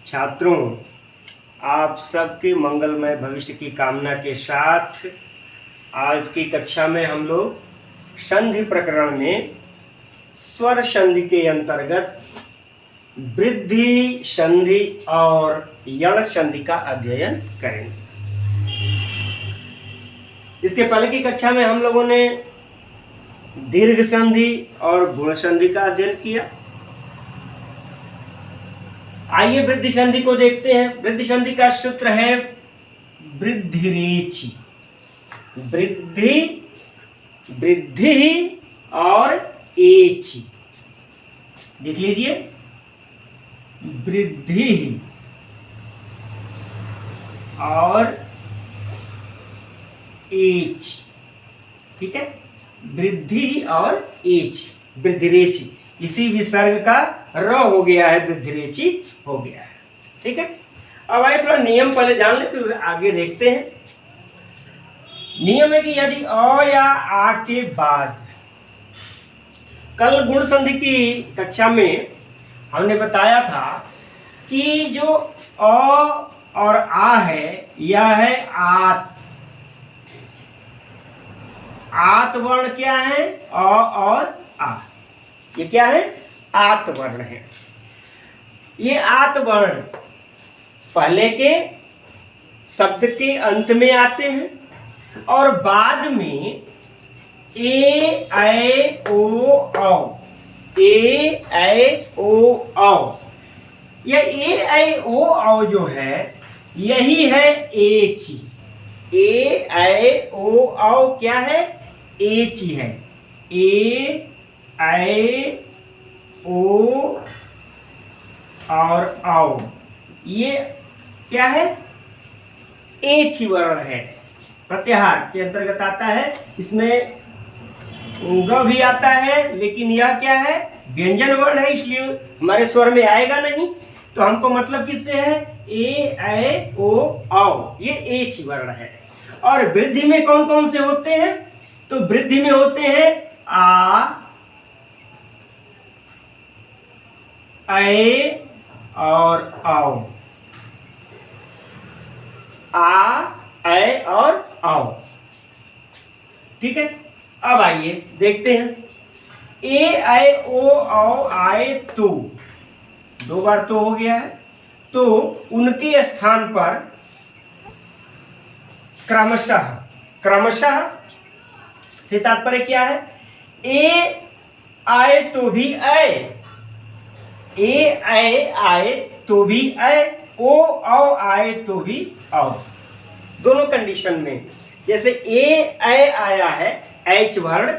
छात्रों, आप सबके मंगलमय भविष्य की कामना के साथ आज की कक्षा में हम लोग संधि प्रकरण में स्वर संधि के अंतर्गत वृद्धि संधि और यण संधि का अध्ययन करेंगे। इसके पहले की कक्षा में हम लोगों ने दीर्घ संधि और गुण संधि का अध्ययन किया। आइए वृद्धि संधि को देखते हैं। वृद्धि संधि का सूत्र है वृद्धिरेचि। वृद्धि, वृद्धि और एचि। देख लीजिए, वृद्धि और एच। ठीक है, वृद्धि और एच, वृद्धिरेचि। इसी विसर्ग का र हो गया है, वृद्धिरेचि हो गया है। ठीक है, अब आइए थोड़ा नियम पहले जान लें, फिर आगे देखते हैं। नियम है कि यदि अ या आ के बाद, कल गुण संधि की कक्षा में हमने बताया था कि जो अ और आ है यह है आत। आत वर्ण क्या है? अ और आ, ये क्या है? आत वर्ण है। ये आत वर्ण पहले के शब्द के अंत में आते हैं और बाद में ए ऐ ओ औ, ए ऐ ओ औ। यह ए ऐ ओ औ जो है यही है एचि। ए ऐ ओ औ क्या है? एचि है। ए ऐ ओ और औ ये क्या है? एचि वर्ण है, प्रत्याहार के अंतर्गत आता है। इसमें ग भी आता है, लेकिन यह क्या है? व्यंजन वर्ण है, इसलिए हमारे स्वर में आएगा नहीं। तो हमको मतलब किससे है? ए ऐ ओ औ, ये एच वर्ण है। और वृद्धि में कौन कौन से होते हैं? तो वृद्धि में होते हैं आ, ऐ और औ। आ, ऐ और औ। ठीक है, अब आइए देखते हैं। ए ऐ ओ औ आए तो, दो बार तो हो गया है, तो उनके स्थान पर क्रमशः, क्रमशः से तात्पर्य क्या है? ए आए तो भी ऐ, ए ऐ आए तो भी ऐ, ओ औ आए तो भी औ। दोनों कंडीशन में, जैसे ए ऐ आया है एच वर्ण,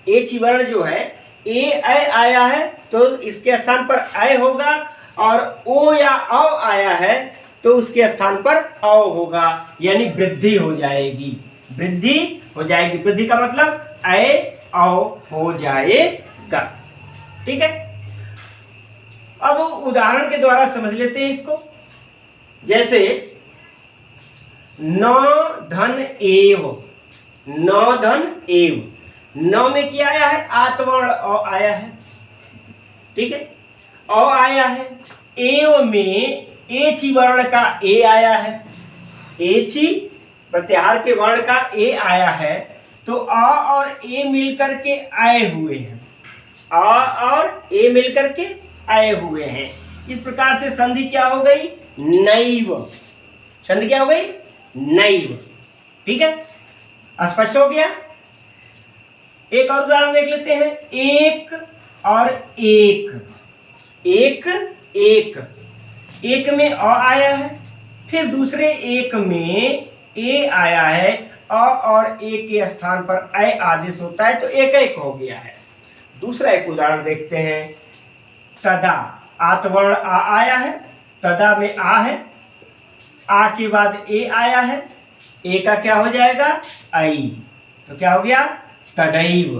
एच वर्ण जो है ए ऐ आया है तो इसके स्थान पर ऐ होगा, और ओ या औ आया है तो उसके स्थान पर औ होगा, यानी वृद्धि हो जाएगी। वृद्धि हो जाएगी, वृद्धि का मतलब ऐ औ हो जाएगा। ठीक है, अब उदाहरण के द्वारा समझ लेते हैं इसको। जैसे न धन एव, न धन एव, न में क्या आया है? आत्वर्ण अ आया है। ठीक है, अ आया है। एव में एचि वर्ण का ए आया है। एचि प्रत्याहार के वर्ण का ए आया है, तो अ और ए मिलकर के आए हुए हैं। अ और ए मिलकर के आए हुए हैं। इस प्रकार से संधि क्या हो गई? नैव। संधि क्या हो गई? नैव। ठीक है, स्पष्ट हो गया। एक और उदाहरण देख लेते हैं। एक और एक, एक एक, एक में अ आया है, फिर दूसरे एक में ए आया है, अ और ए के स्थान पर ऐ आदेश होता है, तो एक एक हो गया है। दूसरा एक उदाहरण देखते हैं। तदा, आत्वर्ण आ आया है, तदा में आ है, आ के बाद ए आया है, ए का क्या हो जाएगा? ऐ, तो क्या हो गया? तदैव।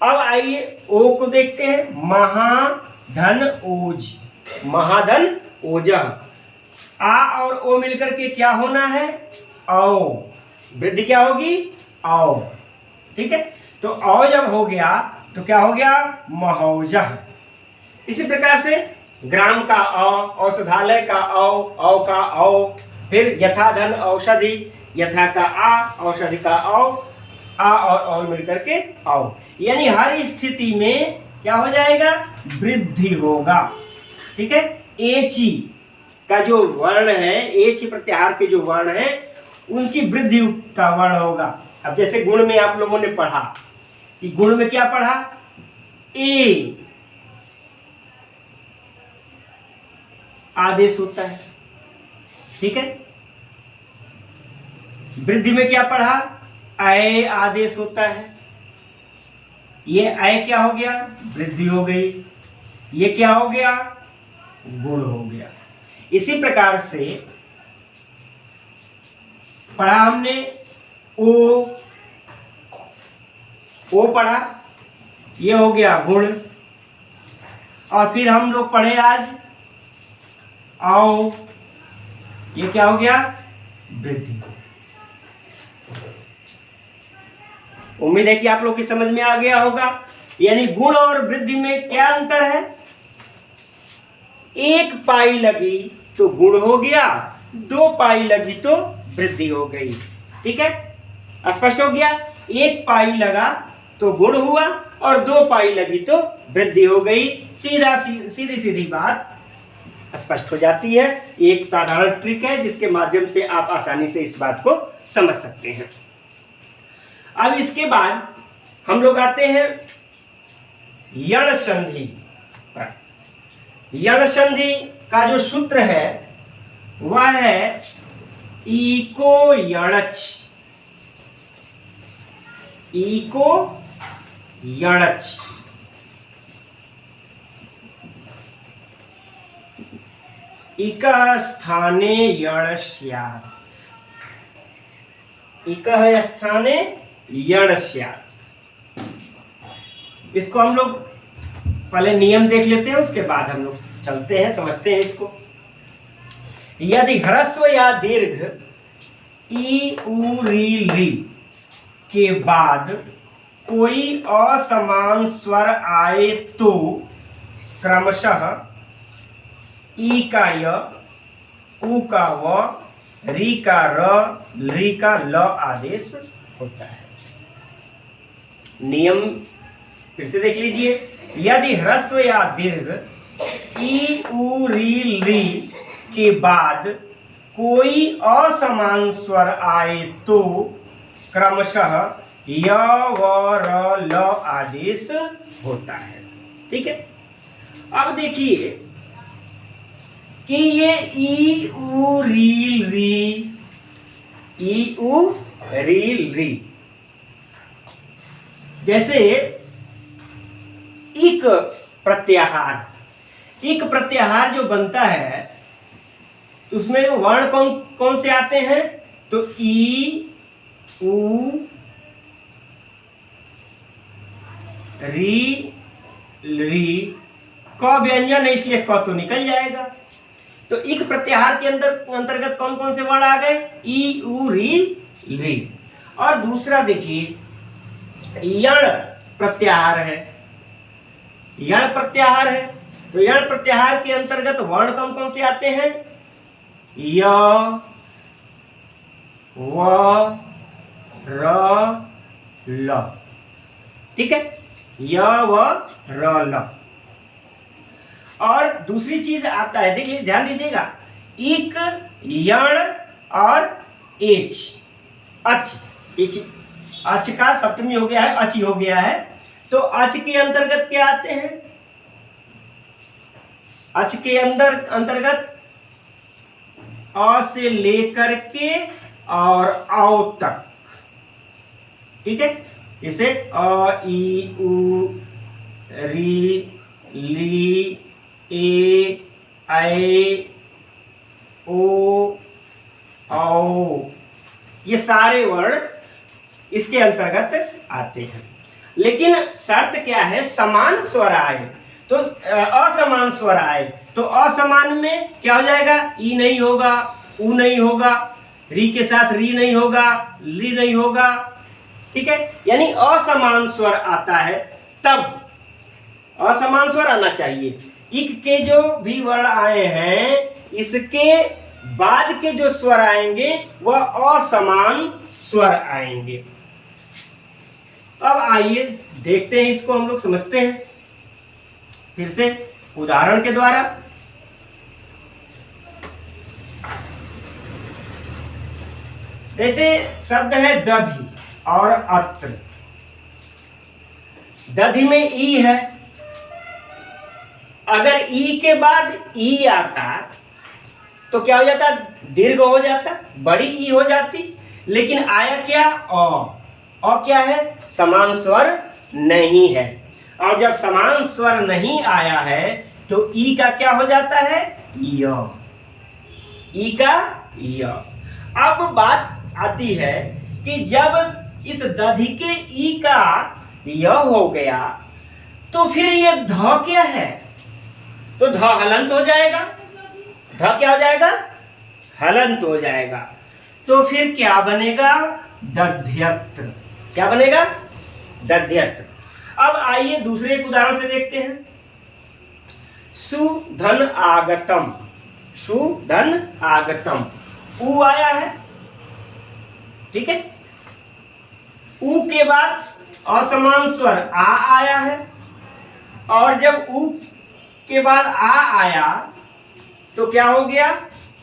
अब आइए ओ को देखते हैं। महाधन ओज, महाधन ओजः। आ और ओ मिलकर के क्या होना है? औ। वृद्धि क्या होगी? औ। ठीक है, तो औ जब हो गया तो क्या हो गया? महौजः। इसी प्रकार से ग्राम का औषधालय का औ का औ, फिर यथा धन औषधि, यथा का औषधि का आ और मिलकर के औ, यानी हर स्थिति में क्या हो जाएगा, वृद्धि होगा। ठीक है, एची का जो वर्ण है, एच प्रत्याहार के जो वर्ण है उनकी वृद्धि का वर्ण होगा। अब जैसे गुण में आप लोगों ने पढ़ा कि गुण में क्या पढ़ा, ए आदेश होता है। ठीक है, वृद्धि में क्या पढ़ा, अय आदेश होता है। ये अय क्या हो गया, वृद्धि हो गई। ये क्या हो गया, गुण हो गया। इसी प्रकार से पढ़ा हमने ओ पढ़ा, ये हो गया गुण। और फिर हम लोग पढ़े आज आओ, ये क्या हो गया, वृद्धि। उम्मीद है कि आप लोग की समझ में आ गया होगा। यानी गुण और वृद्धि में क्या अंतर है, एक पाई लगी तो गुण हो गया, 2 पाई लगी तो वृद्धि हो गई। ठीक है, स्पष्ट हो गया। 1 पाई लगा तो गुण हुआ और 2 पाई लगी तो वृद्धि हो गई। सीधी बात स्पष्ट हो जाती है। एक साधारण ट्रिक है जिसके माध्यम से आप आसानी से इस बात को समझ सकते हैं। अब इसके बाद हम लोग आते हैं यण संधि पर। यण संधि का जो सूत्र है वह है इको यणच। इको यणच। इकः स्थाने यण स्यात्। इकः स्थाने यण स्यात्। इसको हम लोग पहले नियम देख लेते हैं, उसके बाद हम लोग चलते हैं, समझते हैं इसको। यदि ह्रस्व या दीर्घ ई उ री ली के बाद कोई असमान स्वर आए तो क्रमशः ई का य, उ का व, री का र, ली का ल आदेश होता है। नियम फिर से देख लीजिए। यदि ह्रस्व या दीर्घ ई उ री ली के बाद कोई असमान स्वर आए तो क्रमशः य व र ल आदेश होता है। ठीक है, अब देखिए कि ये ई उ री री, ई उ री री, जैसे इक प्रत्याहार, इक प्रत्याहार जो बनता है उसमें वर्ण कौन कौन से आते हैं, तो ई उ री री, क व्यंजन है इसलिए क तो निकल जाएगा। तो इक प्रत्याहार के अंतर्गत कौन कौन से वर्ण आ गए, ई उ री री। और दूसरा देखिए यण प्रत्याहार है। यण प्रत्याहार है तो यण प्रत्याहार के अंतर्गत वर्ण कौन कौन से आते हैं, य व र ल। ठीक है, य व र ल। और दूसरी चीज आता है, देखिए ध्यान दीजिएगा, इक यण और एच, अच, एच, अच का सप्तमी हो गया है, अच हो गया है। तो अच के अंतर्गत क्या आते हैं, अच के अंतर्गत अ से लेकर के और औ तक। ठीक है, इसे अ ई उ री ली ए ऐ ओ औ, ये सारे वर्ण इसके अंतर्गत आते हैं। लेकिन शर्त क्या है, समान स्वर आए। तो असमान स्वर आए तो असमान में क्या हो जाएगा, ई नहीं होगा, उ नहीं होगा, री के साथ री नहीं होगा, ली नहीं होगा। ठीक है, यानी असमान स्वर आता है तब, असमान स्वर आना चाहिए। इक के जो भी वर्ण आए हैं, इसके बाद के जो स्वर आएंगे वह असमान स्वर आएंगे। अब आइए देखते हैं, इसको हम लोग समझते हैं फिर से उदाहरण के द्वारा। जैसे शब्द है दधि और अत्र। दधि में ई है, अगर ई के बाद ई आता तो क्या हो जाता, दीर्घ हो जाता, बड़ी ई हो जाती। लेकिन आया क्या, अ क्या है, समान स्वर नहीं है। और जब समान स्वर नहीं आया है तो ई का क्या हो जाता है, य, ई का य। अब बात आती है कि जब इस दधि के ई का य हो गया तो फिर ये ध क्या है, तो ध हलंत हो जाएगा। ध क्या हो जाएगा, हलंत हो जाएगा। तो फिर क्या बनेगा, दध्यत्र। क्या बनेगा, दध्यत्र। अब आइए दूसरे एक उदाहरण से देखते हैं। सुधन आगतम, सुधन आगतम, उ आया है, ठीक है। उ के बाद असमान स्वर आ आया है, और जब उ के बाद आ आया तो क्या हो गया,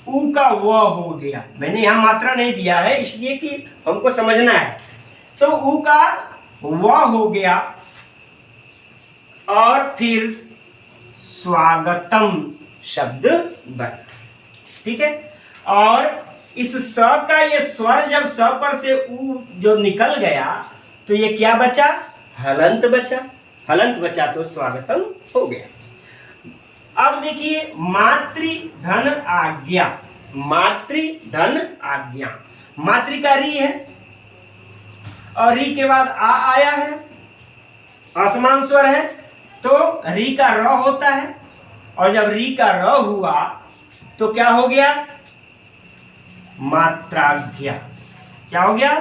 उ का व हो गया। मैंने यहां मात्रा नहीं दिया है इसलिए कि हमको समझना है। तो उ का व हो गया और फिर स्वागतम शब्द बना, ठीक है। और इस स का ये स्वर जब स पर से उ जो निकल गया तो ये क्या बचा, हलंत बचा। हलंत बचा तो स्वागतम हो गया। अब देखिए मातृ धन आज्ञा, मातृ धन आज्ञा। मातृ का री है और री के बाद आ आया है, असमान स्वर है तो री का र होता है। और जब री का र हुआ तो क्या हो गया, मात्राज्ञा। क्या हो गया,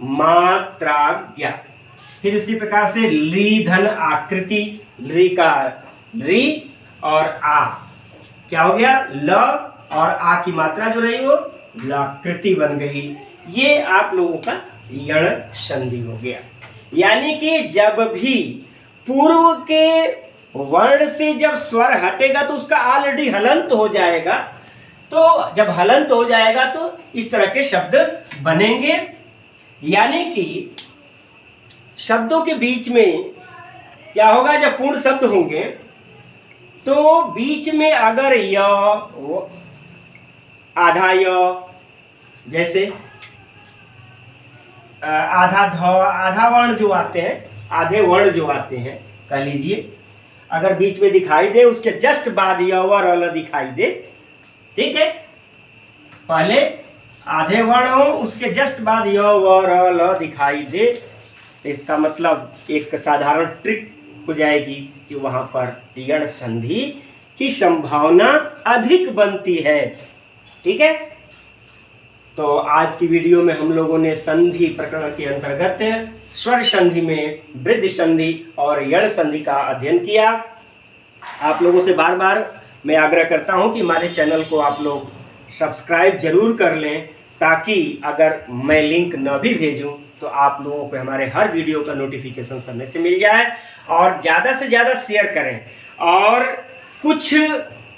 मात्राज्ञा। फिर इसी प्रकार से ली धन आकृति, ली का री और आ क्या हो गया, ल और आ की मात्रा जो रही वो लाकृति बन गई। ये आप लोगों का यण संधि हो गया। यानी कि जब भी पूर्व के वर्ण से जब स्वर हटेगा तो उसका ऑलरेडी हलंत हो जाएगा। तो जब हलंत हो जाएगा तो इस तरह के शब्द बनेंगे। यानी कि शब्दों के बीच में क्या होगा, जब पूर्ण शब्द होंगे तो बीच में अगर य, आधा य, जैसे आधा ध, आधा वर्ण जो आते हैं, आधे वर्ण जो आते हैं कह लीजिए, अगर बीच में दिखाई दे उसके जस्ट बाद य व र ल दिखाई दे, ठीक है। पहले आधे वर्ण हो उसके जस्ट बाद य व र ल दिखाई दे, तो इसका मतलब एक साधारण ट्रिक हो जाएगी कि वहां पर यण संधि की संभावना अधिक बनती है, ठीक है। तो आज की वीडियो में हम लोगों ने संधि प्रकरण के अंतर्गत स्वर संधि में वृद्धि संधि और यण संधि का अध्ययन किया। आप लोगों से बार बार मैं आग्रह करता हूं कि हमारे चैनल को आप लोग सब्सक्राइब जरूर कर लें, ताकि अगर मैं लिंक न भी भेजूं तो आप लोगों को हमारे हर वीडियो का नोटिफिकेशन समय से मिल जाए। और ज़्यादा से ज़्यादा शेयर करें और कुछ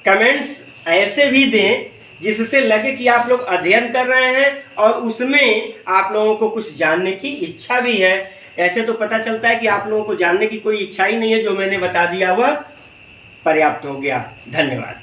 कमेंट्स ऐसे भी दें जिससे लगे कि आप लोग अध्ययन कर रहे हैं और उसमें आप लोगों को कुछ जानने की इच्छा भी है। ऐसे तो पता चलता है कि आप लोगों को जानने की कोई इच्छा ही नहीं है, जो मैंने बता दिया वह पर्याप्त हो गया। धन्यवाद।